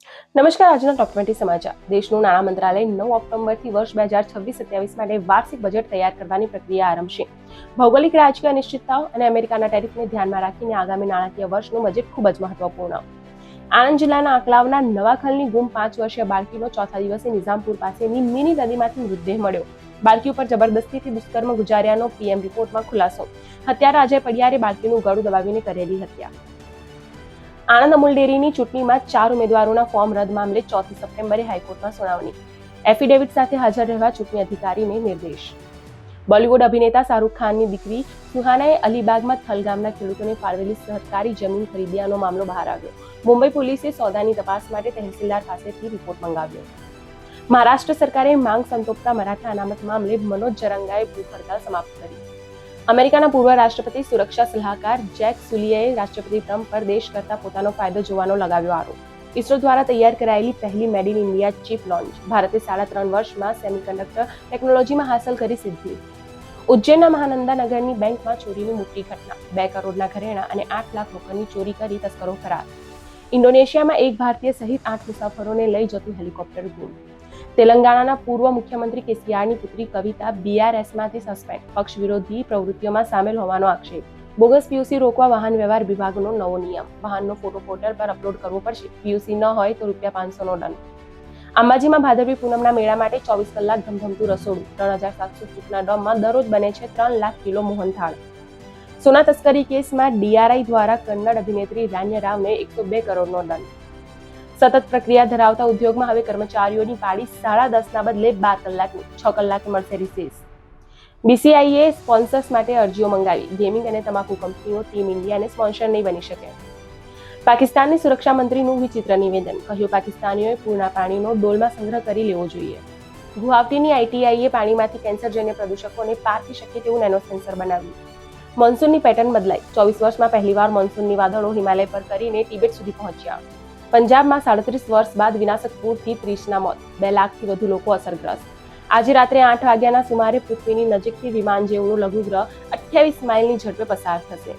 નમસ્કાર, આજના ટોપ 20 સમાચાર. દેશનું નાણાં મંત્રાલય 9 ઓક્ટોબરથી વર્ષ 2026-27 માટે વાર્ષિક બજેટ તૈયાર કરવાની પ્રક્રિયા આરંભશે. ભૌગોલિક રાજકીય અનિશ્ચિતતાઓ અને અમેરિકાના ટેરિફને ધ્યાનમાં રાખીને આગામી નાણાકીય વર્ષનું બજેટ ખૂબ જ મહત્વપૂર્ણ. આણંદ જિલ્લાના આંકલાવના નવાખલની ગુમ 5 વર્ષીય બાળકીનો ચોથા દિવસે નિઝામપુર પાસેની મિની નદીમાંથી મૃતદેહ મળ્યો. બાળકી ઉપર જબરદસ્તીથી દુષ્કર્મ ગુજાર્યાનો પીએમ રિપોર્ટમાં ખુલાસો. હત્યારા અજય પડિયારે બાળકીનું ગળું દબાવીને કરેલી હત્યા. આણંદ અમૂલ ડેરીની ચૂંટણીમાં 4 ઉમેદવારોના ફોર્મ રદ મામલે 4 સપ્ટેમ્બરે હાઈકોર્ટમાં સુનાવણી. એફિડેવિટ સાથે હાજર રહેવા ચૂંટણી અધિકારીને નિર્દેશ. બોલિવૂડ અભિનેતા શાહરૂખ ખાનની દીકરી સુહાનાએ અલીબાગમાં થલ ગામના ખેડૂતોને ફાળવેલી સહકારી જમીન ખરીદ્યાનો મામલો બહાર આવ્યો. મુંબઈ પોલીસે સોદાની તપાસ માટે તહેસીલદાર પાસેથી રિપોર્ટ મંગાવ્યો. મહારાષ્ટ્ર સરકારે માંગ સંતોષતા મરાઠા અનામત મામલે મનોજ જરંગાએ ભૂખ હડતાળ સમાપ્ત કરી. અમેરિકાના પૂર્વ રાષ્ટ્રપતિ સુરક્ષા સલાહકાર જેક સુલિયાએ રાષ્ટ્રપતિ ટ્રમ્પ પર દેશ કરતા પોતાનો ફાયદો જોવાનો લગાવ્યો આરોપ. ઇસરો દ્વારા તૈયાર કરાયેલી પહેલી made in India chip launch. ભારતે 3.5 વર્ષમાં સેમિકન્ડક્ટર ટેકનોલોજીમાં હાંસલ કરી સિદ્ધિ. ઉજ્જૈનના મહાનંદા નગરની બેંકમાં ચોરીની મોટી ઘટના. 2 કરોડના ઘરેણાં અને 8 લાખ રોકડની ચોરી કરી તસ્કરો ફરાર. ઇન્ડોનેશિયામાં એક ભારતીય સહિત 8 મુસાફરોને લઈ જતું હેલિકોપ્ટર ગુમ. તેલંગાણાના પૂર્વ મુખ્યમંત્રી કેસીઆરની પુત્રી કવિતા બીઆરએસમાંથી સસ્પેન્ડ. પક્ષ વિરોધી પ્રવૃત્તિઓમાં સામેલ હોવાનો આક્ષેપ. બોગસ પીયુસી રોકવા વાહન વ્યવહાર વિભાગનો નવો નિયમ. વાહનનો ફોટો પોર્ટલ પર અપલોડ કરવો પડશે. પીયુસી ન હોય તો ₹500નો દંડ. અંબાજીમાં ભાદરવી પૂનમના મેળા માટે 24 કલાક ધમધમતું રસોડું. 3700 ફૂટના ડોમમાં દરરોજ બને છે 3 લાખ કિલો મોહનથાળ. સોના તસ્કરી કેસમાં ડીઆરઆઈ દ્વારા કન્નડ અભિનેત્રી રાન્ય રાવને 102 કરોડનો દંડ. સતત પ્રક્રિયા ધરાવતા ઉદ્યોગમાં હવે કર્મચારીઓની પાળી 10:30ના બદલે 12 કલાકની. 6 કલાકે મળશે રિસેસ. બીસીઆઈએ સ્પોન્સર્સ માટે અરજીઓ મંગાવી. ગેમિંગ અને તમાકુ કંપનીઓ ટીમ ઇન્ડિયાને સ્પોન્સર નહીં બની શકે. પાકિસ્તાનની સુરક્ષા મંત્રીનું વિચિત્ર નિવેદન. કહ્યું, પાકિસ્તાનીઓએ પૂરના પાણીનો ડોલમાં સંગ્રહ કરી લેવો જોઈએ. ગુવાહાટીની આઈટીઆઈએ પાણીમાંથી કેન્સરજન્ય પ્રદૂષકોને પારખી શકે તેવું નેનો સેન્સર બનાવ્યું. મોન્સૂનની પેટર્ન બદલાઈ. 24 વર્ષમાં પહેલીવાર મોન્સૂનની વાદળો હિમાલય પર કરીને તિબેટ સુધી પહોંચ્યા. પંજાબમાં 37 વર્ષ બાદ વિનાશક પૂરથી 30ના મોત. 2 લાખથી વધુ લોકો અસરગ્રસ્ત. આજે રાત્રે 8 વાગ્યાના સુમારે પૃથ્વીની નજીકથી વિમાન જેવું લઘુગ્રહ 28 માઇલની ઝડપે પસાર થશે.